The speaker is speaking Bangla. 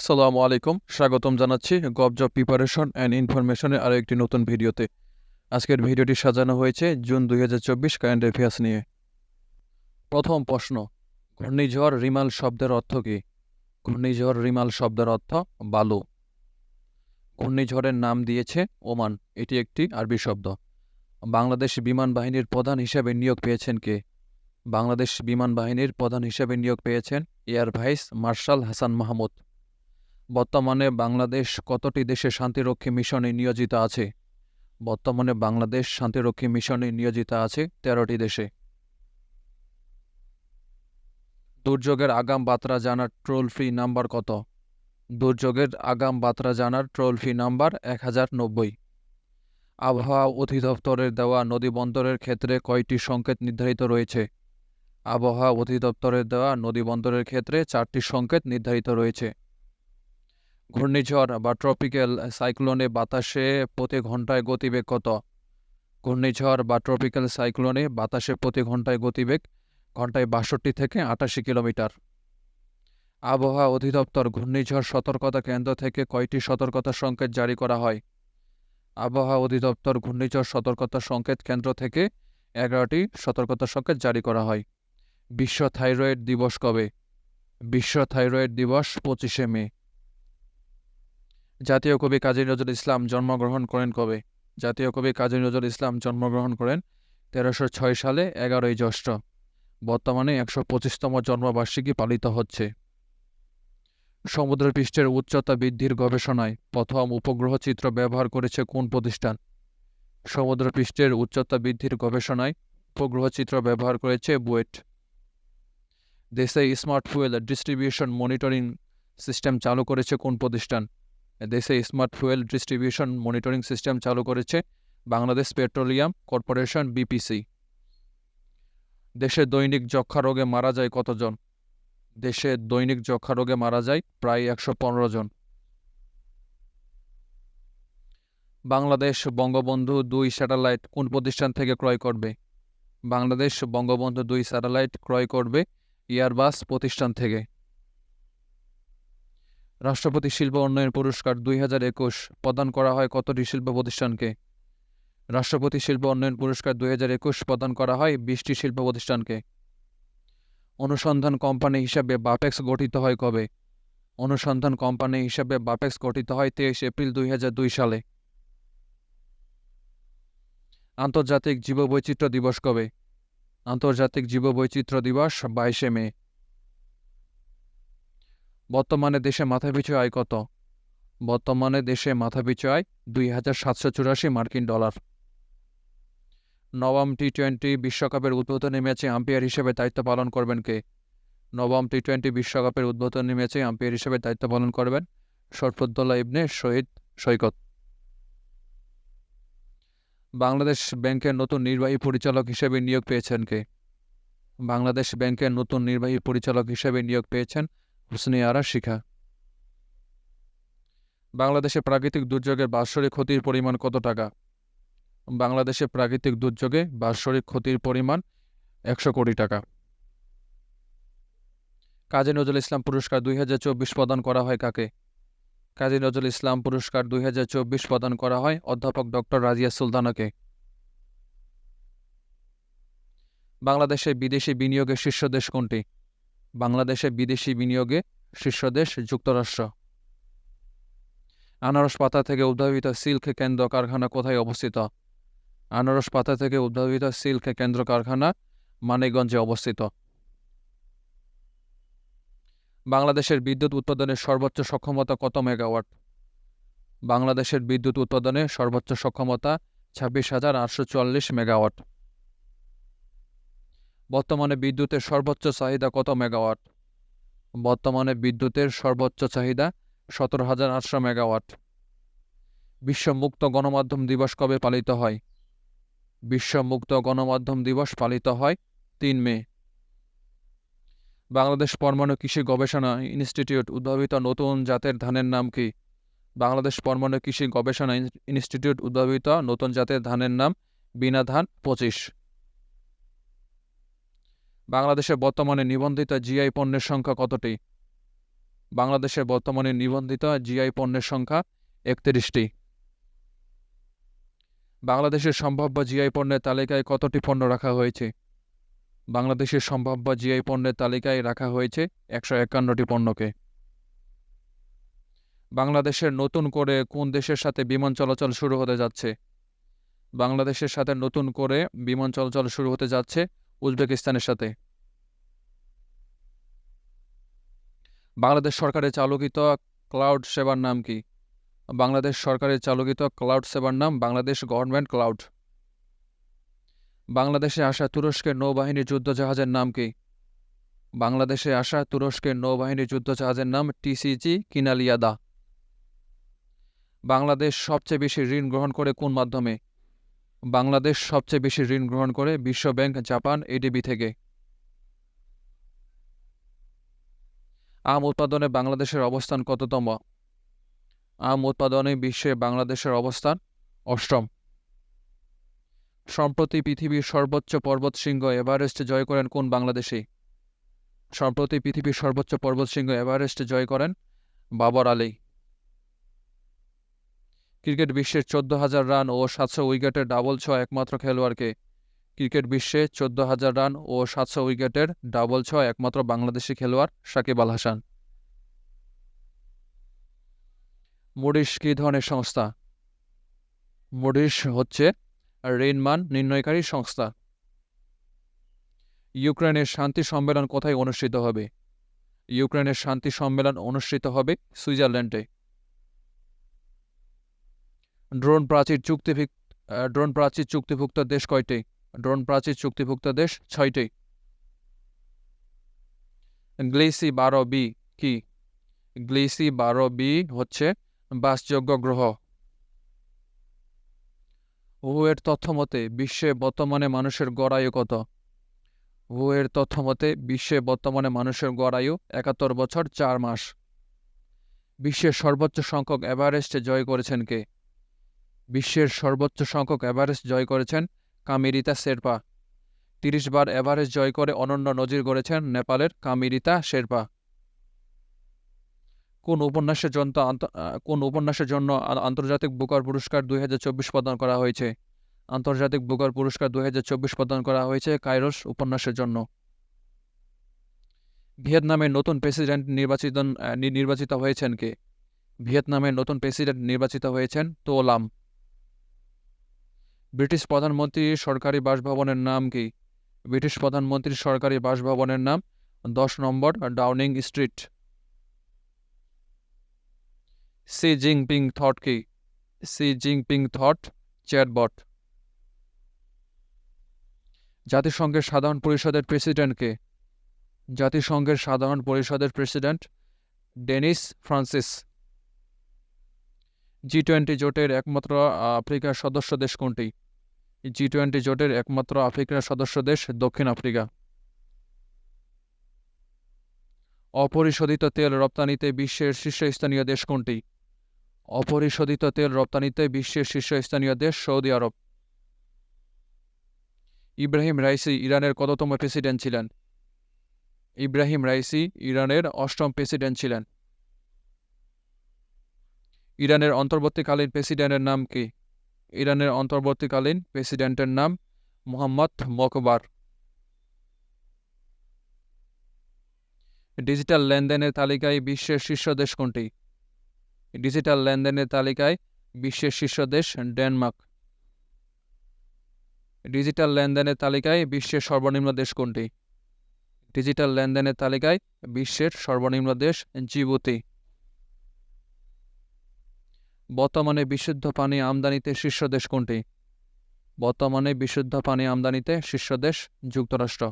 আসসালামু আলাইকুম, স্বাগতম জানাচ্ছি গভ জব প্রিপারেশন অ্যান্ড ইনফরমেশনের আরও একটি নতুন ভিডিওতে। আজকের ভিডিওটি সাজানো হয়েছে জুন 2024 কারেন্ট অ্যাফেয়ার্স নিয়ে। প্রথম প্রশ্ন, ঘূর্ণিঝড় রিমাল শব্দের অর্থ কী? ঘূর্ণিঝড় রিমাল শব্দের অর্থ বালু। ঘূর্ণিঝড়ের নাম দিয়েছে ওমান, এটি একটি আরবি শব্দ। বাংলাদেশ বিমান বাহিনীর প্রধান হিসেবে নিয়োগ পেয়েছেন কে? বাংলাদেশ বিমান বাহিনীর প্রধান হিসেবে নিয়োগ পেয়েছেন air vice marshal Hasan Mahmud. বর্তমানে বাংলাদেশ কতটি দেশে শান্তিরক্ষী মিশনে নিয়োজিত আছে? বর্তমানে বাংলাদেশ শান্তিরক্ষী মিশনে নিয়োজিত আছে 13টি দেশে। দুর্যোগের আগাম বার্তা জানার টোল ফ্রি নাম্বার কত? দুর্যোগের আগাম বার্তা জানার টোল ফ্রি নাম্বার 1090। আবহাওয়া অধিদপ্তরের দেওয়া নদীবন্দরের ক্ষেত্রে কয়টি সংকেত নির্ধারিত রয়েছে? আবহাওয়া অধিদপ্তরের দেওয়া নদীবন্দরের ক্ষেত্রে 4টি সংকেত নির্ধারিত রয়েছে। ঘূর্ণিঝড় বা ট্রপিক্যাল সাইক্লোনে বাতাসে প্রতি ঘন্টায় গতিবেগ কত? ঘূর্ণিঝড় বা ট্রপিক্যাল সাইক্লোনে বাতাসে প্রতি ঘন্টায় গতিবেগ ঘন্টায় 62 থেকে 88 কিলোমিটার। আবহাওয়া অধিদপ্তর ঘূর্ণিঝড় সতর্কতা কেন্দ্র থেকে কয়টি সতর্কতা সংকেত জারি করা হয়? আবহাওয়া অধিদপ্তর ঘূর্ণিঝড় সতর্কতা সংকেত কেন্দ্র থেকে 11টি সতর্কতা সংকেত জারি করা হয়। বিশ্ব থাইরয়েড দিবস কবে? বিশ্ব থাইরয়েড দিবস 25শে মে। জাতীয় কবি কাজী নজরুল ইসলাম জন্মগ্রহণ করেন কবে? জাতীয় কবি কাজী নজরুল ইসলাম জন্মগ্রহণ করেন 1306 সালে 11ই জ্যৈষ্ঠ। বর্তমানে 125তম জন্মবার্ষিকী পালিত হচ্ছে। সমুদ্রপৃষ্ঠের উচ্চতা বৃদ্ধির গবেষণায় প্রথম উপগ্রহ চিত্র ব্যবহার করেছে কোন প্রতিষ্ঠান? সমুদ্রপৃষ্ঠের উচ্চতা বৃদ্ধির গবেষণায় উপগ্রহ চিত্র ব্যবহার করেছে বুয়েট। দেশে smart fuel distribution monitoring system চালু করেছে কোন প্রতিষ্ঠান? দেশে smart fuel distribution monitoring system চালু করেছে বাংলাদেশ পেট্রোলিয়াম কর্পোরেশন বিপিসি। দেশে দৈনিক যক্ষ্মা রোগে মারা যায় কতজন? দেশে দৈনিক যক্ষ্মা রোগে মারা যায় প্রায় 115 জন। বাংলাদেশ বঙ্গবন্ধু 2 স্যাটেলাইট কোন প্রতিষ্ঠান থেকে ক্রয় করবে? বাংলাদেশ বঙ্গবন্ধু 2 স্যাটেলাইট ক্রয় করবে এয়ারবাস প্রতিষ্ঠান থেকে। রাষ্ট্রপতি শিল্প উন্নয়ন পুরস্কার 2021 প্রদান করা হয় কতটি শিল্প প্রতিষ্ঠানকে? রাষ্ট্রপতি শিল্প উন্নয়ন পুরস্কার 2021 প্রদান করা হয় 20টি শিল্প প্রতিষ্ঠানকে। অনুসন্ধান কোম্পানি হিসাবে বাপেক্স গঠিত হয় কবে? অনুসন্ধান কোম্পানি হিসাবে বাপেক্স গঠিত হয় 23 এপ্রিল 2002 সালে। আন্তর্জাতিক জীববৈচিত্র্য দিবস কবে? আন্তর্জাতিক জীববৈচিত্র্য দিবস 22শে মে। বর্তমানে দেশে মাথাপিছু আয় কত? বর্তমানে দেশে মাথাপিছু আয় 2784 মার্কিন ডলার। নবম টি-20 বিশ্বকাপের উদ্বোধনী ম্যাচে আম্পায়ার হিসেবে দায়িত্ব পালন করবেন কে? নবম টি-20 বিশ্বকাপের উদ্বোধনী ম্যাচে আম্পায়ার হিসেবে দায়িত্ব পালন করবেন শরফুদ্দৌলা ইবনে শহীদ সৈকত। বাংলাদেশ ব্যাংকের নতুন নির্বাহী পরিচালক হিসেবে নিয়োগ পেয়েছেন কে? বাংলাদেশ ব্যাংকের নতুন নির্বাহী পরিচালক হিসেবে নিয়োগ পেয়েছেন হুসনে আরা শিখা। বাংলাদেশে প্রাকৃতিক দুর্যোগের বাৎসরিক ক্ষতির পরিমাণ কত টাকা? বাংলাদেশে প্রাকৃতিক দুর্যোগে বাৎসরিক ক্ষতির পরিমাণ 100 কোটি টাকা। কাজী নজরুল ইসলাম পুরস্কার 2024 প্রদান করা হয় কাকে? কাজী নজরুল ইসলাম পুরস্কার 2024 প্রদান করা হয় অধ্যাপক ডক্টর রাজিয়া সুলতানাকে। বাংলাদেশে বিদেশি বিনিয়োগের শীর্ষ দেশ কোনটি? বাংলাদেশে বিদেশি বিনিয়োগে শীর্ষ দেশ যুক্তরাষ্ট্র। আনারস পাতা থেকে উদ্ভাবিত সিল্ক কেন্দ্র কারখানা কোথায় অবস্থিত? আনারস পাতা থেকে উদ্ভাবিত সিল্ক কেন্দ্র কারখানা মানিকগঞ্জে অবস্থিত। বাংলাদেশের বিদ্যুৎ উৎপাদনের সর্বোচ্চ সক্ষমতা কত মেগাওয়াট? বাংলাদেশের বিদ্যুৎ উৎপাদনের সর্বোচ্চ সক্ষমতা 26,844 মেগাওয়াট। বর্তমানে বিদ্যুতের সর্বোচ্চ চাহিদা কত মেগাওয়াট? বর্তমানে বিদ্যুতের সর্বোচ্চ চাহিদা 17,800 মেগাওয়াট। বিশ্ব মুক্ত গণমাধ্যম দিবস কবে পালিত হয়? বিশ্ব মুক্ত গণমাধ্যম দিবস পালিত হয় 3 মে। বাংলাদেশ পরমাণু কৃষি গবেষণা ইনস্টিটিউট উদ্ভাবিত নতুন জাতের ধানের নাম কি? বাংলাদেশ পরমাণু কৃষি গবেষণা ইনস্টিটিউট উদ্ভাবিত নতুন জাতের ধানের নাম বিনা ধান 25। বাংলাদেশে বর্তমানে নিবন্ধিত জিআই পণ্যের সংখ্যা কতটি? বাংলাদেশের বর্তমানে নিবন্ধিত জিআই পণ্যের সংখ্যা ৩১টি। বাংলাদেশের সম্ভাব্য জিআই পণ্যের তালিকায় কতটি পণ্য রাখা হয়েছে? বাংলাদেশের সম্ভাব্য জিআই পণ্যের তালিকায় রাখা হয়েছে ১৫১টি পণ্যকে। বাংলাদেশের নতুন করে কোন দেশের সাথে বিমান চলাচল শুরু হতে যাচ্ছে? বাংলাদেশের সাথে নতুন করে বিমান চলাচল শুরু হতে যাচ্ছে উজবেকিস্তানের সাথে। বাংলাদেশ সরকারের চালুকৃত ক্লাউড সেবার নাম কি? বাংলাদেশ সরকারের চালুকৃত ক্লাউড সেবার নাম বাংলাদেশ গভর্নমেন্ট ক্লাউড। বাংলাদেশে আসা তুরস্কের নৌবাহিনীর যুদ্ধজাহাজের নাম কি? বাংলাদেশে আসা তুরস্কের নৌবাহিনীর যুদ্ধজাহাজের নাম টিসিজি কিনালিয়াদা। বাংলাদেশ সবচেয়ে বেশি ঋণ গ্রহণ করে কোন মাধ্যমে? বাংলাদেশ সবচেয়ে বেশি ঋণ গ্রহণ করে বিশ্ব ব্যাংক, জাপান, এডিবি থেকে। আম উৎপাদনে বাংলাদেশের অবস্থান কততম? আম উৎপাদনে বিশ্বে বাংলাদেশের অবস্থান ৮ম। সম্প্রতি পৃথিবীর সর্বোচ্চ পর্বতশৃঙ্গ এভারেস্ট জয় করেন কোন বাংলাদেশি? সম্প্রতি পৃথিবীর সর্বোচ্চ পর্বতশৃঙ্গ এভারেস্ট জয় করেন বাবর আলী। ক্রিকেট বিশ্বের ১৪,০০০ রান ও ৭০০ উইকেটের ডাবল ছোঁয়া একমাত্র খেলোয়াড়কে? ক্রিকেট বিশ্বে ১৪,০০০ রান ও ৭০০ উইকেটের ডাবল ছোঁয়া একমাত্র বাংলাদেশি খেলোয়াড় সাকিব আল হাসান। মুডিস কী ধরনের সংস্থা? মুডিস হচ্ছে ঋণ মান নির্ণয়কারী সংস্থা। ইউক্রেনের শান্তি সম্মেলন কোথায় অনুষ্ঠিত হবে? ইউক্রেনের শান্তি সম্মেলন অনুষ্ঠিত হবে সুইজারল্যান্ডে। ড্রোন প্রাচীর চুক্তিভুক্ত দেশ কয়টি? ড্রোন প্রাচীর চুক্তিভুক্ত দেশ ৬টি। গ্লিসি ১২বি কি? গ্লিসি ১২বি হচ্ছে বাসযোগ্য গ্রহ। WHO-এর তথ্যমতে বিশ্বে বর্তমানে মানুষের গড় আয়ু কত? WHO-এর তথ্যমতে বিশ্বে বর্তমানে মানুষের গড় আয়ু ৭১ বছর ৪ মাস। বিশ্বের সর্বোচ্চ সংখ্যক এভারেস্ট জয় করেছেন কে? বিশ্বের সর্বোচ্চ সংখ্যক এভারেস্ট জয় করেছেন কামিরিতা শেরপা। ৩০ বার এভারেস্ট জয় করে অনন্য নজির গড়েছেন নেপালের কামিরিতা শেরপা। কোন উপন্যাসের জন্য আন্তর্জাতিক বুকার পুরস্কার ২০২৪ প্রদান করা হয়েছে? আন্তর্জাতিক বুকার পুরস্কার ২০২৪ প্রদান করা হয়েছে কাইরোস উপন্যাসের জন্য। ভিয়েতনামের নতুন প্রেসিডেন্ট নির্বাচিত হয়েছেন কে? ভিয়েতনামের নতুন প্রেসিডেন্ট নির্বাচিত হয়েছেন তো লাম। ব্রিটিশ প্রধানমন্ত্রীর সরকারি বাসভবনের নাম কি? ব্রিটিশ প্রধানমন্ত্রীর সরকারি বাসভবনের নাম ১০ নম্বর Downing Street. Xi Jinping thought কি? Xi Jinping thought chatbot. জাতিসংঘের সাধারণ পরিষদের প্রেসিডেন্ট কে? জাতিসংঘের সাধারণ পরিষদের প্রেসিডেন্ট ডেনিস ফ্রান্সিস। জি-20 জোটের একমাত্র আফ্রিকার সদস্য দেশ কোনটি? জি-20 জোটের একমাত্র আফ্রিকার সদস্য দেশ দক্ষিণ আফ্রিকা। অপরিশোধিত তেল রপ্তানিতে বিশ্বের শীর্ষস্থানীয় দেশ কোনটি? অপরিশোধিত তেল রপ্তানিতে বিশ্বের শীর্ষস্থানীয় দেশ সৌদি আরব। ইব্রাহিম রাইসি ইরানের কততম প্রেসিডেন্ট ছিলেন? ইব্রাহিম রাইসি ইরানের ৮ম প্রেসিডেন্ট ছিলেন। ইরানের অন্তর্বর্তীকালীন প্রেসিডেন্টের নাম কি? ইরানের অন্তর্বর্তীকালীন প্রেসিডেন্টের নাম মোহাম্মদ মকবার। ডিজিটাল লেনদেনের তালিকায় বিশ্বের শীর্ষ দেশ কোনটি? ডিজিটাল লেনদেনের তালিকায় বিশ্বের শীর্ষ দেশ ডেনমার্ক। ডিজিটাল লেনদেনের তালিকায় বিশ্বের সর্বনিম্ন দেশ কোনটি? ডিজিটাল লেনদেনের তালিকায় বিশ্বের সর্বনিম্ন দেশ জিবুতি। বর্তমানে বিশুদ্ধ পানি আমদানিতে শীর্ষ দেশ কোনটি? বর্তমানে বিশুদ্ধ পানি আমদানিতে শীর্ষ দেশ যুক্তরাষ্ট্র।